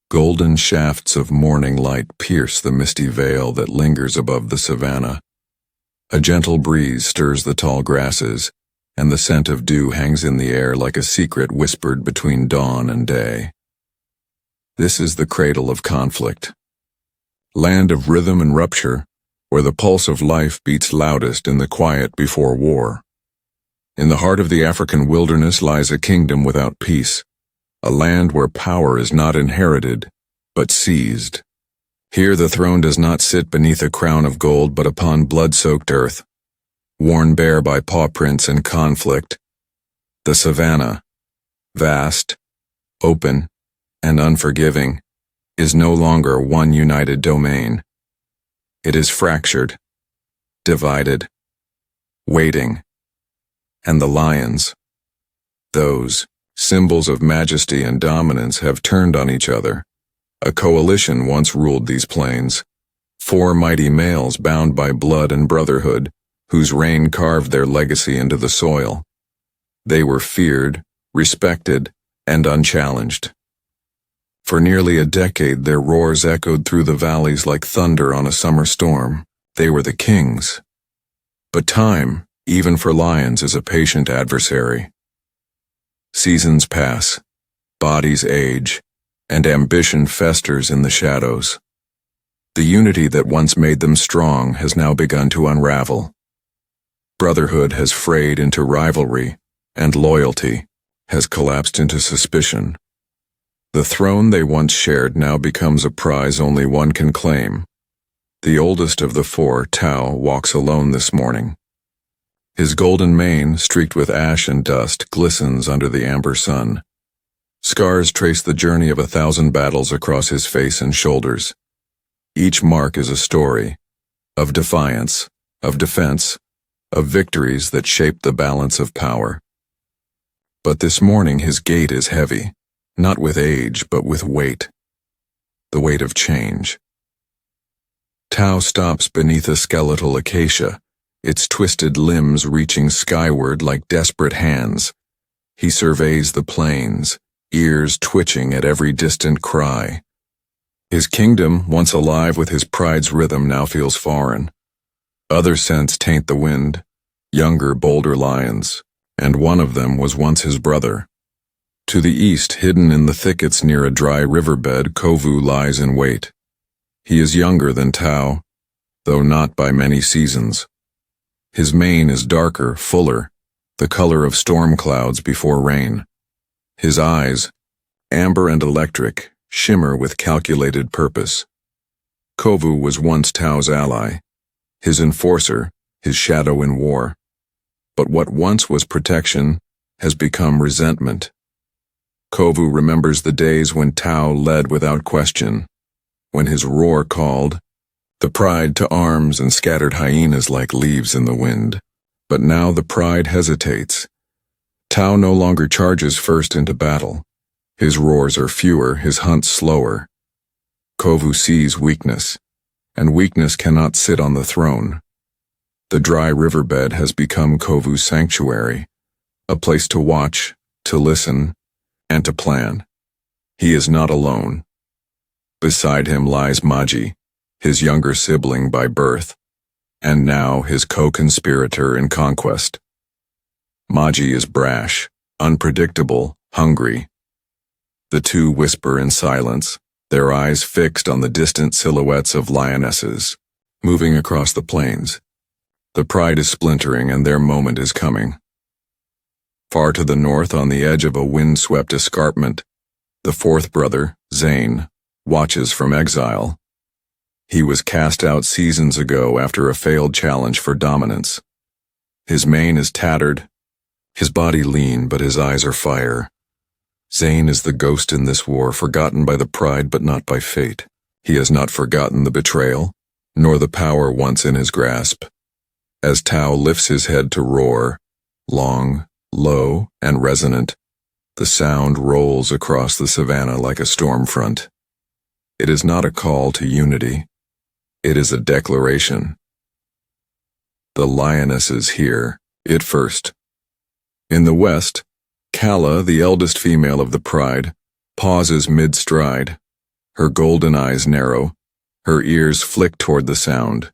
Golden shafts of morning light pierce the misty veil that lingers above the savannah. A gentle breeze stirs the tall grasses, and the scent of dew hangs in the air like a secret whispered between dawn and day. This is the cradle of conflict, land of rhythm and rupture, where the pulse of life beats loudest in the quiet before war. In the heart of the African wilderness lies a kingdom without peace, a land where power is not inherited, but seized. Here the throne does not sit beneath a crown of gold, but upon blood-soaked earth, worn bare by paw prints and conflict. The savannah, vast, open, and unforgiving, is no longer one united domain. It is fractured, divided, waiting, and the lions, those symbols of majesty and dominance, have turned on each other. A coalition once ruled these plains, 4 mighty males bound by blood and brotherhood, whose reign carved their legacy into the soil. They were feared, respected, and unchallenged. For nearly a decade their roars echoed through the valleys like thunder on a summer storm. They were the kings. But time, even for lions, is a patient adversary. Seasons pass, bodies age, and ambition festers in the shadows. The unity that once made them strong has now begun to unravel. Brotherhood has frayed into rivalry, and loyalty has collapsed into suspicion. The throne they once shared now becomes a prize only one can claim. The oldest of the 4, Tao, walks alone this morning. His golden mane, streaked with ash and dust, glistens under the amber sun. Scars trace the journey of 1,000 battles across his face and shoulders. Each mark is a story, of defiance, of defense, of victories that shaped the balance of power. But this morning his gait is heavy, not with age, but with weight. The weight of change. Tao stops beneath a skeletal acacia, its twisted limbs reaching skyward like desperate hands. He surveys the plains, ears twitching at every distant cry. His kingdom, once alive with his pride's rhythm, now feels foreign. Other scents taint the wind, younger, bolder lions, and one of them was once his brother. To the east, hidden in the thickets near a dry riverbed, Kovu lies in wait. He is younger than Tao, though not by many seasons. His mane is darker, fuller, the color of storm clouds before rain. His eyes, amber and electric, shimmer with calculated purpose. Kovu was once Tao's ally, his enforcer, his shadow in war. But what once was protection has become resentment. Kovu remembers the days when Tao led without question, when his roar called the pride to arms and scattered hyenas like leaves in the wind. But now the pride hesitates. Tao no longer charges first into battle. His roars are fewer, his hunts slower. Kovu sees weakness, and weakness cannot sit on the throne. The dry riverbed has become Kovu's sanctuary, a place to watch, to listen, and to plan. He is not alone. Beside him lies Maji, his younger sibling by birth, and now his co-conspirator in conquest. Maji is brash, unpredictable, hungry. The two whisper in silence, their eyes fixed on the distant silhouettes of lionesses, moving across the plains. The pride is splintering and their moment is coming. Far to the north, on the edge of a wind-swept escarpment, the 4th brother, Zane, watches from exile. He was cast out seasons ago after a failed challenge for dominance. His mane is tattered, his body lean, but his eyes are fire. Zane is the ghost in this war, forgotten by the pride but not by fate. He has not forgotten the betrayal, nor the power once in his grasp. As Tao lifts his head to roar, long, low, and resonant, the sound rolls across the savannah like a storm front. It is not a call to unity. It is a declaration. The lioness is here, it first. In the west, Kala, the eldest female of the pride, pauses mid-stride. Her golden eyes narrow, her ears flick toward the sound.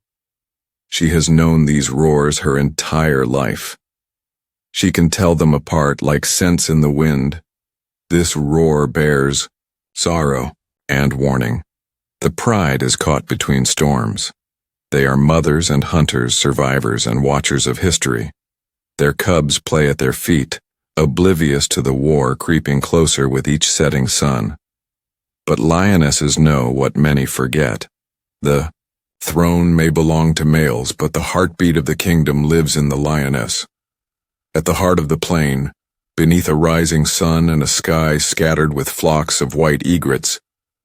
She has known these roars her entire life. She can tell them apart like scents in the wind. This roar bears sorrow and warning. The pride is caught between storms. They are mothers and hunters, survivors and watchers of history. Their cubs play at their feet, oblivious to the war creeping closer with each setting sun. But lionesses know what many forget. The throne may belong to males, but the heartbeat of the kingdom lives in the lioness. At the heart of the plain, beneath a rising sun and a sky scattered with flocks of white egrets,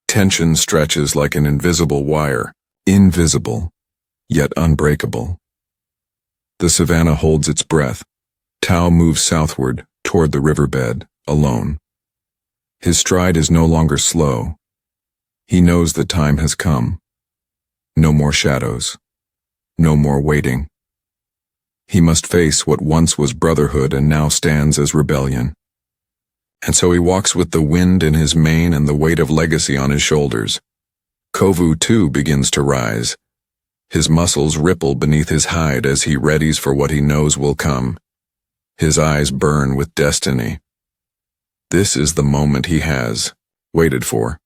tension stretches like an invisible wire, invisible, yet unbreakable. The savannah holds its breath. Tao moves southward, toward the riverbed, alone. His stride is no longer slow. He knows the time has come. No more shadows. No more waiting. He must face what once was brotherhood and now stands as rebellion. And so he walks with the wind in his mane and the weight of legacy on his shoulders. Kovu, too, begins to rise. His muscles ripple beneath his hide as he readies for what he knows will come. His eyes burn with destiny. This is the moment he has waited for.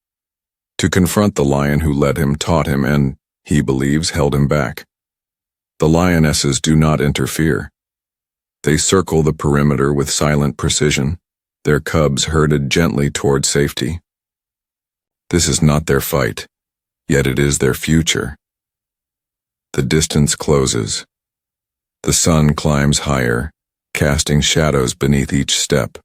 To confront the lion who led him, taught him, and, he believes, held him back. The lionesses do not interfere. They circle the perimeter with silent precision, their cubs herded gently toward safety. This is not their fight, yet it is their future. The distance closes. The sun climbs higher, casting shadows beneath each step.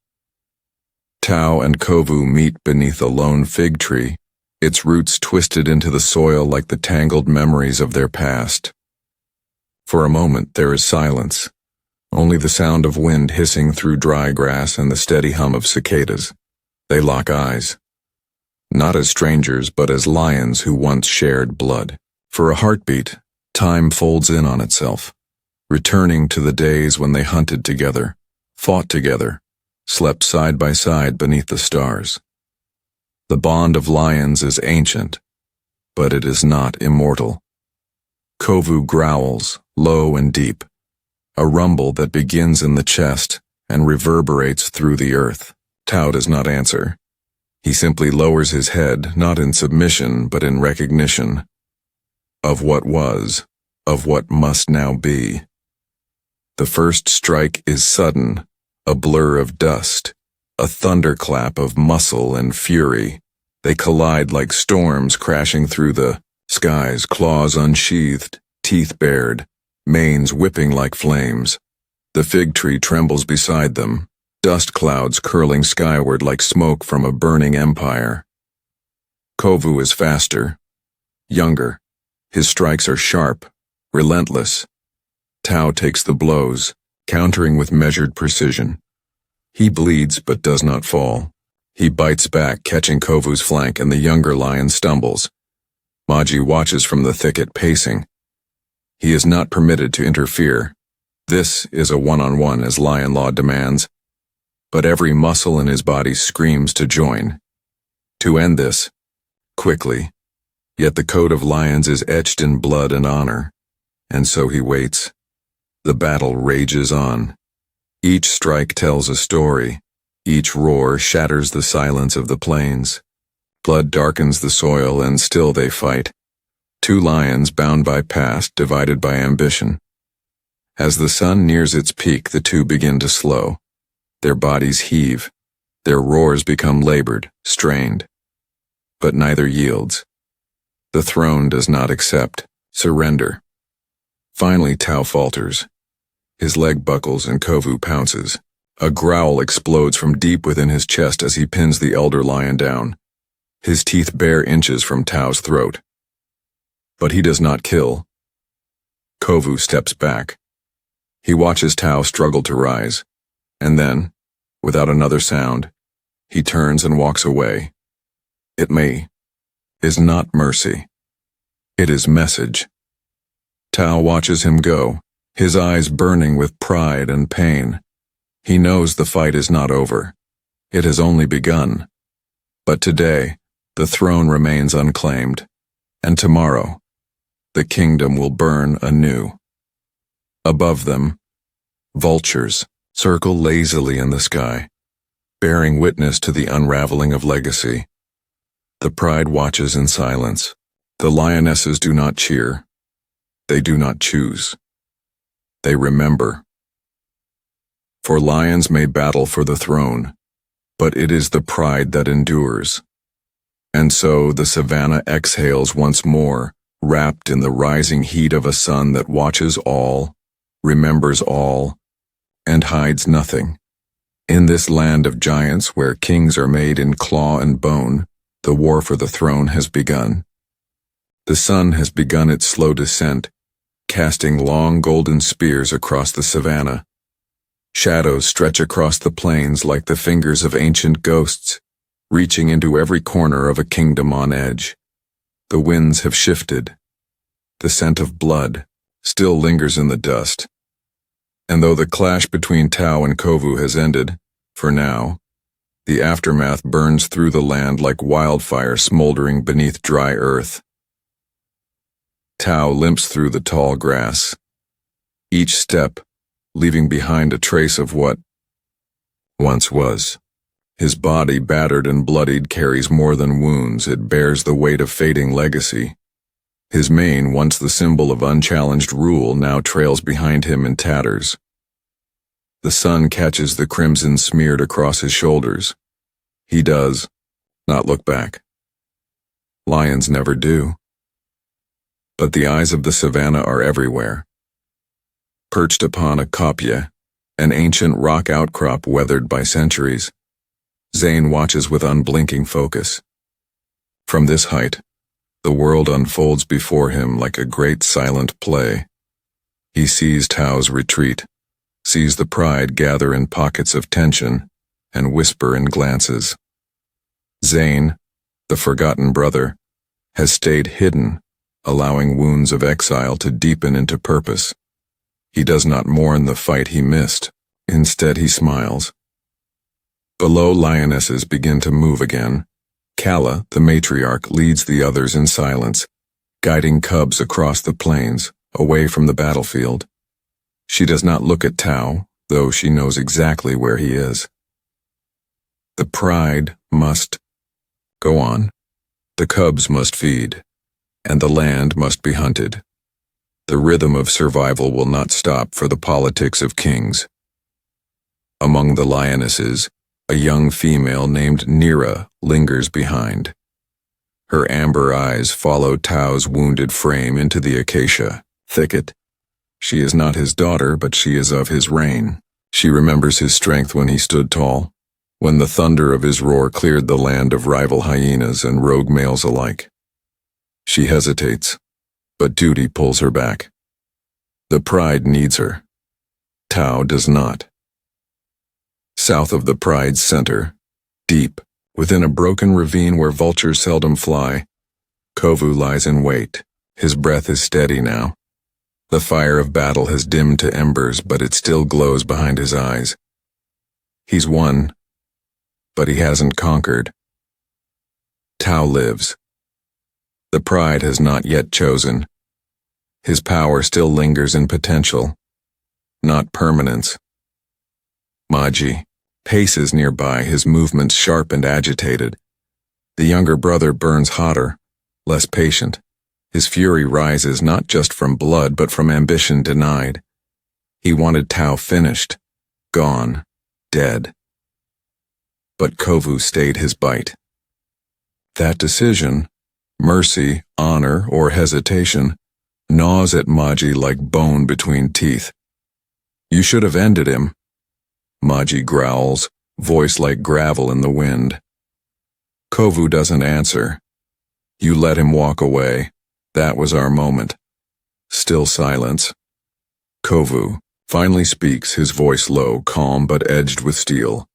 Tao and Kovu meet beneath a lone fig tree, its roots twisted into the soil like the tangled memories of their past. For a moment there is silence, only the sound of wind hissing through dry grass and the steady hum of cicadas. They lock eyes. Not as strangers, but as lions who once shared blood. For a heartbeat, time folds in on itself, returning to the days when they hunted together, fought together, slept side by side beneath the stars. The bond of lions is ancient, but it is not immortal. Kovu growls, low and deep, a rumble that begins in the chest and reverberates through the earth. Tao does not answer. He simply lowers his head, not in submission, but in recognition of what was, of what must now be. The first strike is sudden, a blur of dust, a thunderclap of muscle and fury. They collide like storms crashing through the skies, claws unsheathed, teeth bared, manes whipping like flames. The fig tree trembles beside them, dust clouds curling skyward like smoke from a burning empire. Kovu is faster, younger. His strikes are sharp, relentless. Tao takes the blows, countering with measured precision. He bleeds but does not fall. He bites back, catching Kovu's flank, and the younger lion stumbles. Maji watches from the thicket, pacing. He is not permitted to interfere. This is a one-on-one as lion law demands. But every muscle in his body screams to join. To end this, quickly. Yet the code of lions is etched in blood and honor. And so he waits. The battle rages on. Each strike tells a story. Each roar shatters the silence of the plains. Blood darkens the soil, and still they fight. Two lions bound by past, divided by ambition. As the sun nears its peak, the two begin to slow. Their bodies heave. Their roars become labored, strained. But neither yields. The throne does not accept, surrender. Finally, Tao falters. His leg buckles and Kovu pounces. A growl explodes from deep within his chest as he pins the elder lion down. His teeth bare inches from Tao's throat. But he does not kill. Kovu steps back. He watches Tao struggle to rise, and then, without another sound, he turns and walks away. It is not mercy. It is message. Tao watches him go, his eyes burning with pride and pain. He knows the fight is not over. It has only begun. But today, the throne remains unclaimed, and tomorrow, the kingdom will burn anew. Above them, vultures circle lazily in the sky, bearing witness to the unraveling of legacy. The pride watches in silence. The lionesses do not cheer. They do not choose. They remember. For lions may battle for the throne, but it is the pride that endures. And so the Savannah exhales once more, wrapped in the rising heat of a sun that watches all, remembers all, and hides nothing. In this land of giants where kings are made in claw and bone, the war for the throne has begun. The sun has begun its slow descent, casting long golden spears across the savannah. Shadows stretch across the plains like the fingers of ancient ghosts, reaching into every corner of a kingdom on edge. The winds have shifted. The scent of blood still lingers in the dust. And though the clash between Tau and Kovu has ended, for now, the aftermath burns through the land like wildfire smoldering beneath dry earth. Tau limps through the tall grass, each step leaving behind a trace of what once was. His body, battered and bloodied, carries more than wounds. It bears the weight of fading legacy. His mane, once the symbol of unchallenged rule, now trails behind him in tatters. The sun catches the crimson smeared across his shoulders. He does not look back. Lions never do. But the eyes of the savannah are everywhere. Perched upon a kopje, an ancient rock outcrop weathered by centuries, Zane watches with unblinking focus. From this height, the world unfolds before him like a great silent play. He sees Tau's retreat, sees the pride gather in pockets of tension and whisper in glances. Zane, the forgotten brother, has stayed hidden, allowing wounds of exile to deepen into purpose. He does not mourn the fight he missed. Instead, he smiles. Below, lionesses begin to move again. Kala, the matriarch, leads the others in silence, guiding cubs across the plains, away from the battlefield. She does not look at Tau, though she knows exactly where he is. The pride must go on. The cubs must feed, and the land must be hunted. The rhythm of survival will not stop for the politics of kings. Among the lionesses, a young female named Nira lingers behind. Her amber eyes follow Tau's wounded frame into the acacia thicket. She is not his daughter, but she is of his reign. She remembers his strength when he stood tall, when the thunder of his roar cleared the land of rival hyenas and rogue males alike. She hesitates, but duty pulls her back. The pride needs her. Tau does not. South of the pride's center, deep, within a broken ravine where vultures seldom fly, Kovu lies in wait. His breath is steady now. The fire of battle has dimmed to embers, but it still glows behind his eyes. He's won, but he hasn't conquered. Tau lives. The pride has not yet chosen. His power still lingers in potential, not permanence. Maji paces nearby, his movements sharp and agitated. The younger brother burns hotter, less patient. His fury rises not just from blood, but from ambition denied. He wanted Tau finished, gone, dead. But Kovu stayed his bite. That decision, mercy, honor, or hesitation, gnaws at Maji like bone between teeth. You should have ended him. Maji growls, voice like gravel in the wind. Kovu doesn't answer. You let him walk away. That was our moment. Still silence. Kovu finally speaks, his voice low, calm but edged with steel.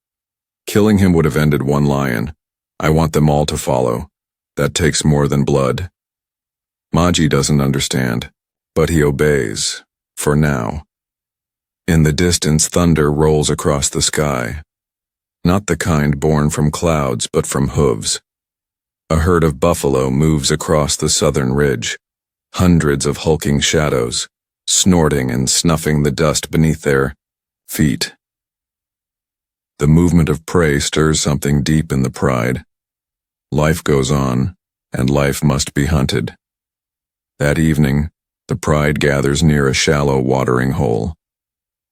Killing him would have ended one lion. I want them all to follow. That takes more than blood. Maji doesn't understand, but he obeys, for now. In the distance, thunder rolls across the sky. Not the kind born from clouds, but from hooves. A herd of buffalo moves across the southern ridge, hundreds of hulking shadows, snorting and snuffing the dust beneath their feet. The movement of prey stirs something deep in the pride. Life goes on, and life must be hunted. That evening, the pride gathers near a shallow watering hole.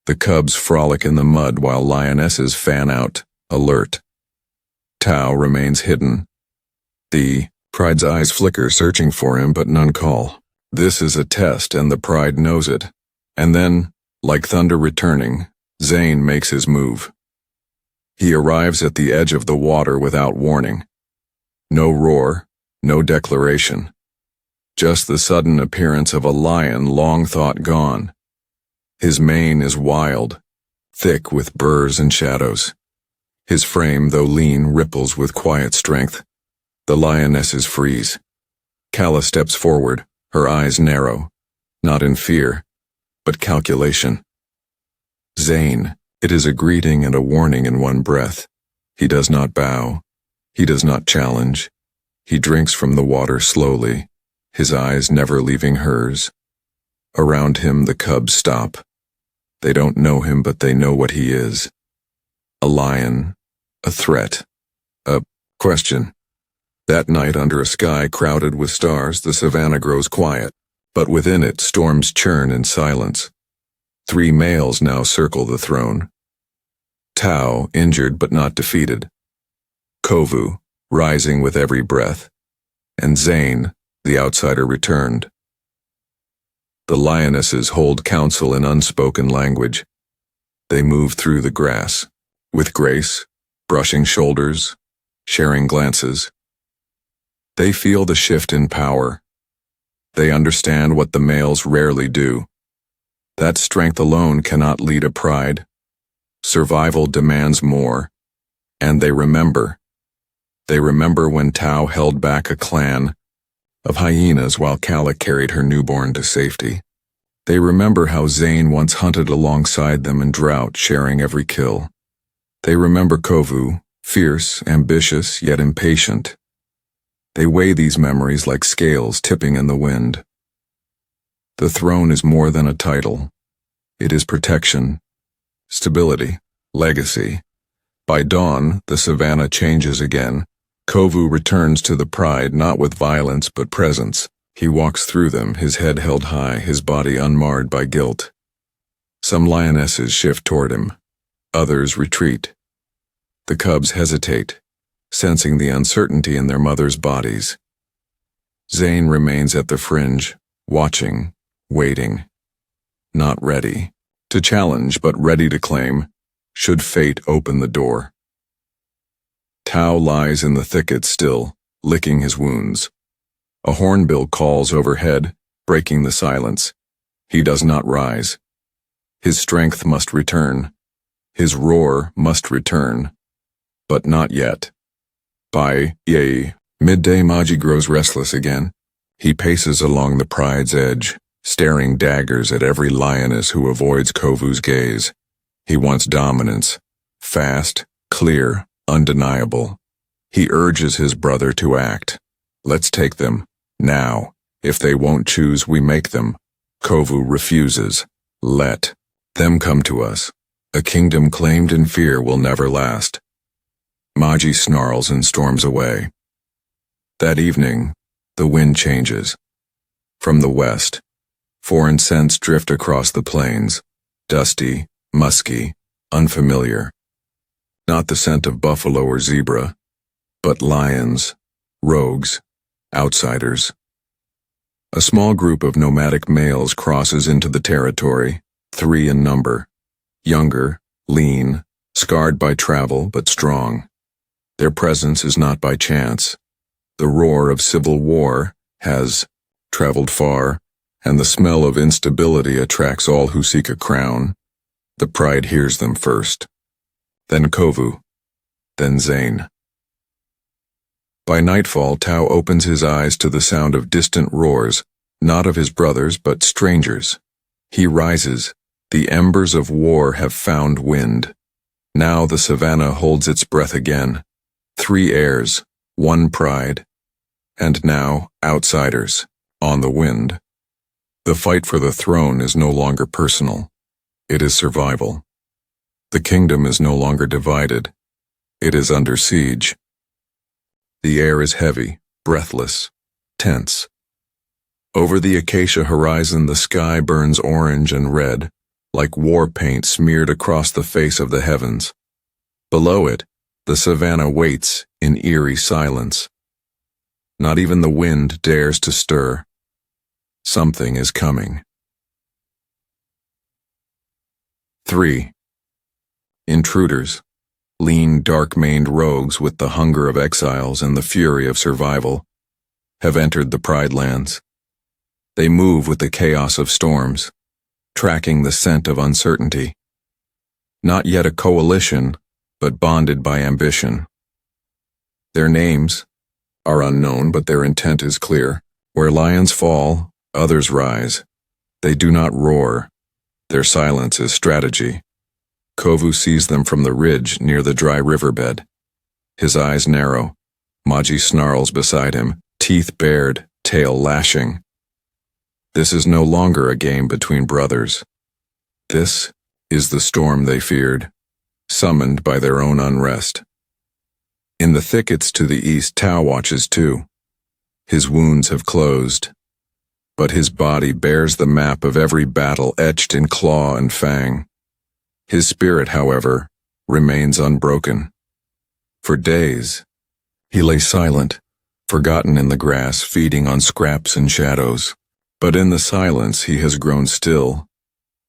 The cubs frolic in the mud while lionesses fan out, alert. Tao remains hidden. The pride's eyes flicker, searching for him, but none call. This is a test, and the pride knows it. And then, like thunder returning, Zane makes his move. He arrives at the edge of the water without warning. No roar, no declaration. Just the sudden appearance of a lion long thought gone. His mane is wild, thick with burrs and shadows. His frame, though lean, ripples with quiet strength. The lionesses freeze. Kala steps forward, her eyes narrow, not in fear, but calculation. Zane, it is a greeting and a warning in one breath. He does not bow. He does not challenge. He drinks from the water slowly, his eyes never leaving hers. Around him the cubs stop. They don't know him, but they know what he is. A lion, a threat, a question. That night, under a sky crowded with stars, the savannah grows quiet, but within it storms churn in silence. 3 males now circle the throne. Tao, injured but not defeated. Kovu, rising with every breath. And Zane, the outsider returned. The lionesses hold counsel in unspoken language. They move through the grass, with grace, brushing shoulders, sharing glances. They feel the shift in power. They understand what the males rarely do. That strength alone cannot lead a pride. Survival demands more. And they remember. They remember when Tao held back a clan of hyenas while Kala carried her newborn to safety. They remember how Zane once hunted alongside them in drought, sharing every kill. They remember Kovu, fierce, ambitious, yet impatient. They weigh these memories like scales tipping in the wind. The throne is more than a title. It is protection, stability, legacy. By dawn, the savannah changes again. Kovu returns to the pride, not with violence but presence. He walks through them, his head held high, his body unmarred by guilt. Some lionesses shift toward him. Others retreat. The cubs hesitate, sensing the uncertainty in their mothers' bodies. Zane remains at the fringe, watching, waiting. Not ready to challenge, but ready to claim, should fate open the door. Tao lies in the thicket still, licking his wounds. A hornbill calls overhead, breaking the silence. He does not rise. His strength must return. His roar must return. But not yet. By midday, Maji grows restless again. He paces along the pride's edge, staring daggers at every lioness who avoids Kovu's gaze. He wants dominance. Fast, clear, undeniable. He urges his brother to act. Let's take them. Now. If they won't choose, we make them. Kovu refuses. Let them come to us. A kingdom claimed in fear will never last. Maji snarls and storms away. That evening, the wind changes. From the west, foreign scents drift across the plains, dusty, musky, unfamiliar. Not the scent of buffalo or zebra, but lions, rogues, outsiders. A small group of nomadic males crosses into the territory, 3 in number. Younger, lean, scarred by travel, but strong. Their presence is not by chance. The roar of civil war has traveled far, and the smell of instability attracts all who seek a crown. The pride hears them first. Then Kovu. Then Zane. By nightfall, Tao opens his eyes to the sound of distant roars, not of his brothers, but strangers. He rises. The embers of war have found wind. Now the savannah holds its breath again. 3 heirs, 1 pride, And now, outsiders, on the wind. The fight for the throne is no longer personal. It is survival. The kingdom is no longer divided. It is under siege. The air is heavy, breathless, tense. Over the acacia horizon, the sky burns orange and red, like war paint smeared across the face of the heavens. Below it, the savannah waits in eerie silence. Not even the wind dares to stir. Something is coming. 3. Intruders, lean, dark-maned rogues with the hunger of exiles and the fury of survival, have entered the Pride Lands. They move with the chaos of storms, tracking the scent of uncertainty. Not yet a coalition, but bonded by ambition. Their names are unknown, but their intent is clear. Where lions fall, others rise. They do not roar. Their silence is strategy. Kovu sees them from the ridge near the dry riverbed. His eyes narrow. Maji snarls beside him, teeth bared, tail lashing. This is no longer a game between brothers. This is the storm they feared, summoned by their own unrest. In the thickets to the east, Tao watches too. His wounds have closed, but his body bears the map of every battle etched in claw and fang. His spirit, however, remains unbroken. For days, he lay silent, forgotten in the grass, feeding on scraps and shadows. But in the silence he has grown still,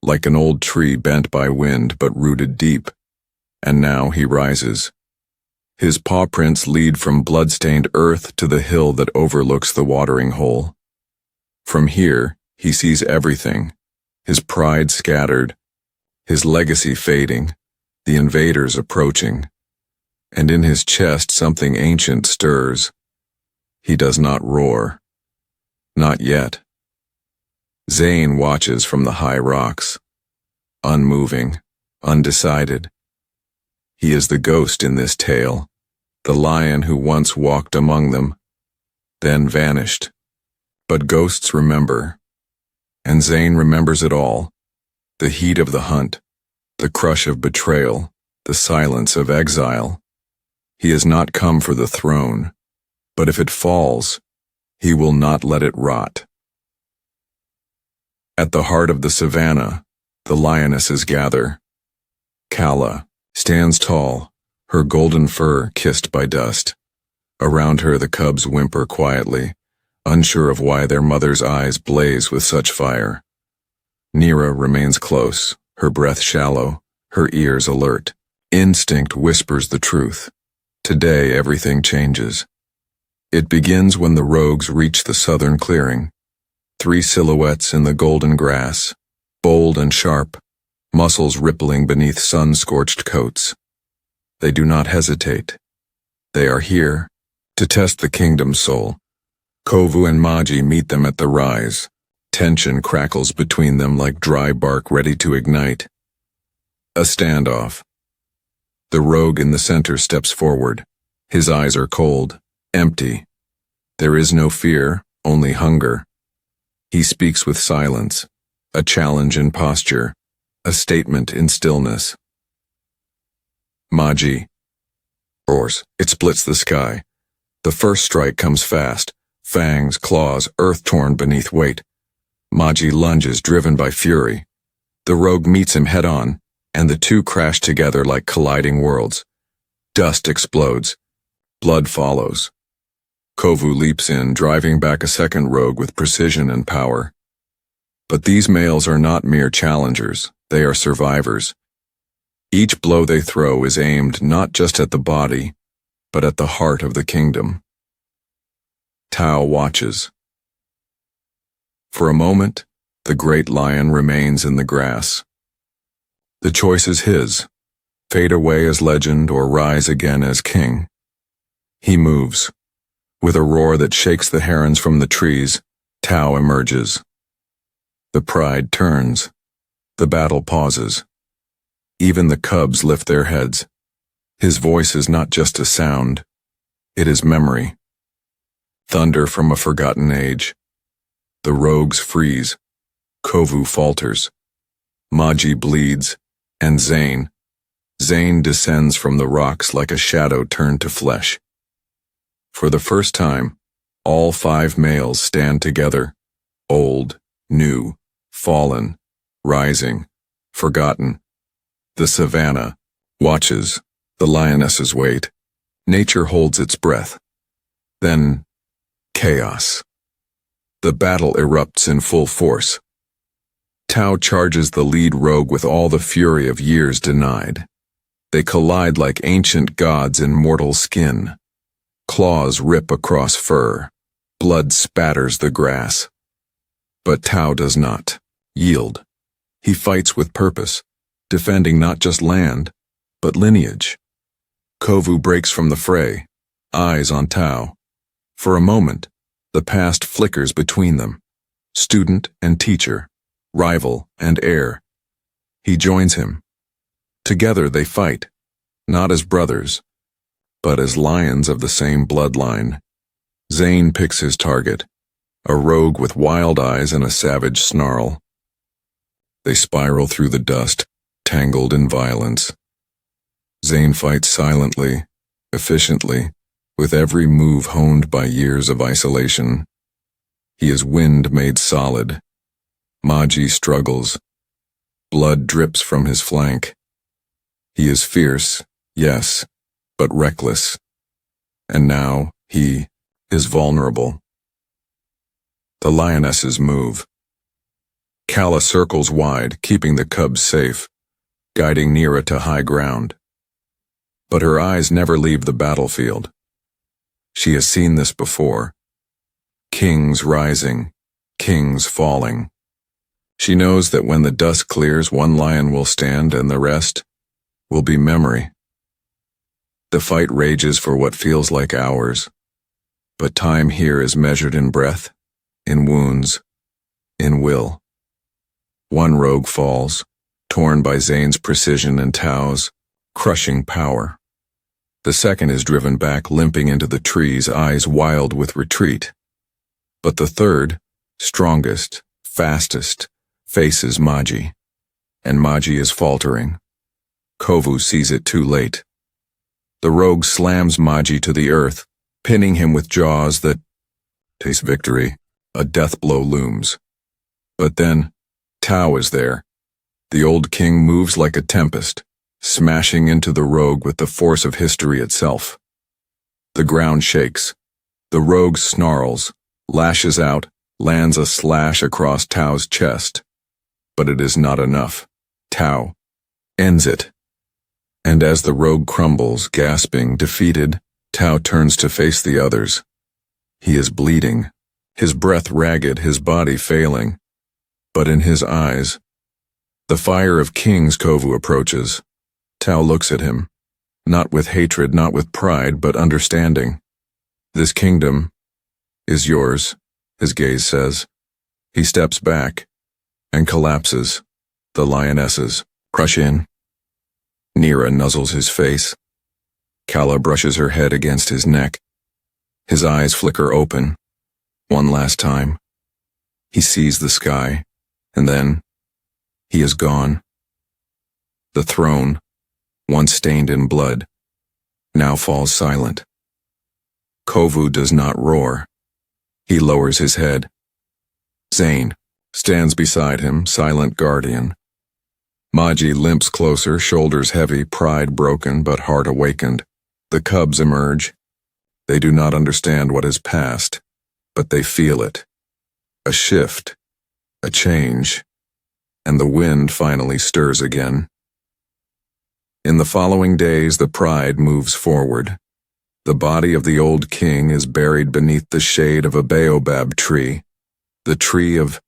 like an old tree bent by wind but rooted deep. And now he rises. His paw prints lead from blood-stained earth to the hill that overlooks the watering hole. From here, he sees everything, his pride scattered, his legacy fading, the invaders approaching. And in his chest something ancient stirs. He does not roar. Not yet. Zane watches from the high rocks, unmoving, undecided. He is the ghost in this tale, the lion who once walked among them, then vanished. But ghosts remember, and Zane remembers it all. The heat of the hunt, the crush of betrayal, the silence of exile. He has not come for the throne, but if it falls, he will not let it rot. At the heart of the savannah, the lionesses gather. Kala stands tall, her golden fur kissed by dust. Around her the cubs whimper quietly, unsure of why their mother's eyes blaze with such fire. Nira remains close, her breath shallow, her ears alert. Instinct whispers the truth. Today everything changes. It begins when the rogues reach the southern clearing. 3 silhouettes in the golden grass, bold and sharp, muscles rippling beneath sun-scorched coats. They do not hesitate. They are here to test the kingdom's soul. Kovu and Maji meet them at the rise. Tension crackles between them like dry bark ready to ignite. A standoff. The rogue in the center steps forward. His eyes are cold, empty. There is no fear, only hunger. He speaks with silence, a challenge in posture, a statement in stillness. Maji roars. It splits the sky. The first strike comes fast, fangs, claws, earth torn beneath weight. Maji lunges, driven by fury. The rogue meets him head-on, and the two crash together like colliding worlds. Dust explodes. Blood follows. Kovu leaps in, driving back a second rogue with precision and power. But these males are not mere challengers, they are survivors. Each blow they throw is aimed not just at the body, but at the heart of the kingdom. Tao watches. For a moment, the great lion remains in the grass. The choice is his: fade away as legend or rise again as king. He moves. With a roar that shakes the herons from the trees, Tao emerges. The pride turns. The battle pauses. Even the cubs lift their heads. His voice is not just a sound. It is memory. Thunder from a forgotten age. The rogues freeze. Kovu falters. Maji bleeds, and Zane descends from the rocks like a shadow turned to flesh. For the first time, all 5 males stand together, old, new, fallen, rising, forgotten. The Savannah watches, the lionesses wait. Nature holds its breath. Then, chaos. The battle erupts in full force. Tao charges the lead rogue with all the fury of years denied. They collide like ancient gods in mortal skin. Claws rip across fur. Blood spatters the grass. But Tao does not yield. He fights with purpose, defending not just land, but lineage. Kovu breaks from the fray, eyes on Tao. For a moment, the past flickers between them, student and teacher, rival and heir. He joins him. Together they fight, not as brothers, but as lions of the same bloodline. Zane picks his target, a rogue with wild eyes and a savage snarl. They spiral through the dust, tangled in violence. Zane fights silently, efficiently, with every move honed by years of isolation. He is wind made solid. Maji struggles. Blood drips from his flank. He is fierce, yes, but reckless. And now he is vulnerable. The lionesses move. Kala circles wide, keeping the cubs safe, guiding Nira to high ground. But her eyes never leave the battlefield. She has seen this before. Kings rising, kings falling. She knows that when the dust clears, one lion will stand and the rest will be memory. The fight rages for what feels like hours, but time here is measured in breath, in wounds, in will. One rogue falls, torn by Zane's precision and Tao's crushing power. The second is driven back, limping into the trees, eyes wild with retreat. But the third, strongest, fastest, faces Maji, and Maji is faltering. Kovu sees it too late. The rogue slams Maji to the earth, pinning him with jaws that taste victory. A death blow looms. But then, Tao is there. The old king moves like a tempest, smashing into the rogue with the force of history itself. The ground shakes. The rogue snarls, lashes out, lands a slash across Tao's chest. But it is not enough. Tao ends it. And as the rogue crumbles, gasping, defeated, Tao turns to face the others. He is bleeding, his breath ragged, his body failing. But in his eyes, the fire of kings. Kovu approaches. Tao looks at him, not with hatred, not with pride, but understanding. This kingdom is yours, his gaze says. He steps back and collapses. The lionesses crush in. Nira nuzzles his face. Kala brushes her head against his neck. His eyes flicker open. One last time. He sees the sky, and then he is gone. The throne, once stained in blood, now falls silent. Kovu does not roar. He lowers his head. Zane stands beside him, silent guardian. Maji limps closer, shoulders heavy, pride broken but heart awakened. The cubs emerge. They do not understand what has passed, but they feel it. A shift, a change, and the wind finally stirs again. In the following days, the pride moves forward. The body of the old king is buried beneath the shade of a baobab tree, the tree of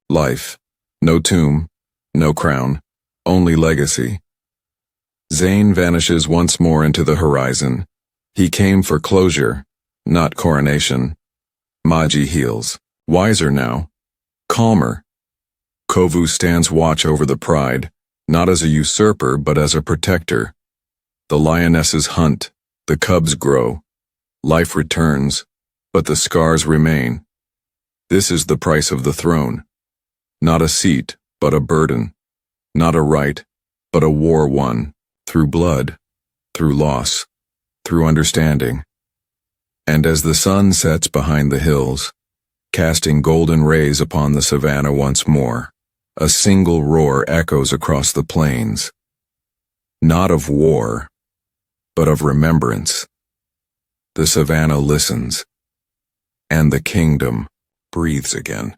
life. No tomb, no crown, only legacy. Zane vanishes once more into the horizon. He came for closure, not coronation. Maji heals, wiser now, calmer. Kovu stands watch over the pride, not as a usurper but as a protector. The lionesses hunt, the cubs grow. Life returns. but the scars remain. This is the price of the throne. Not a seat, but a burden. Not a right, but a war won, through blood, through loss, through understanding. And as the sun sets behind the hills, casting golden rays upon the Savannah once more, a single roar echoes across the plains. Not of war, but of remembrance. The Savannah listens, and the kingdom breathes again.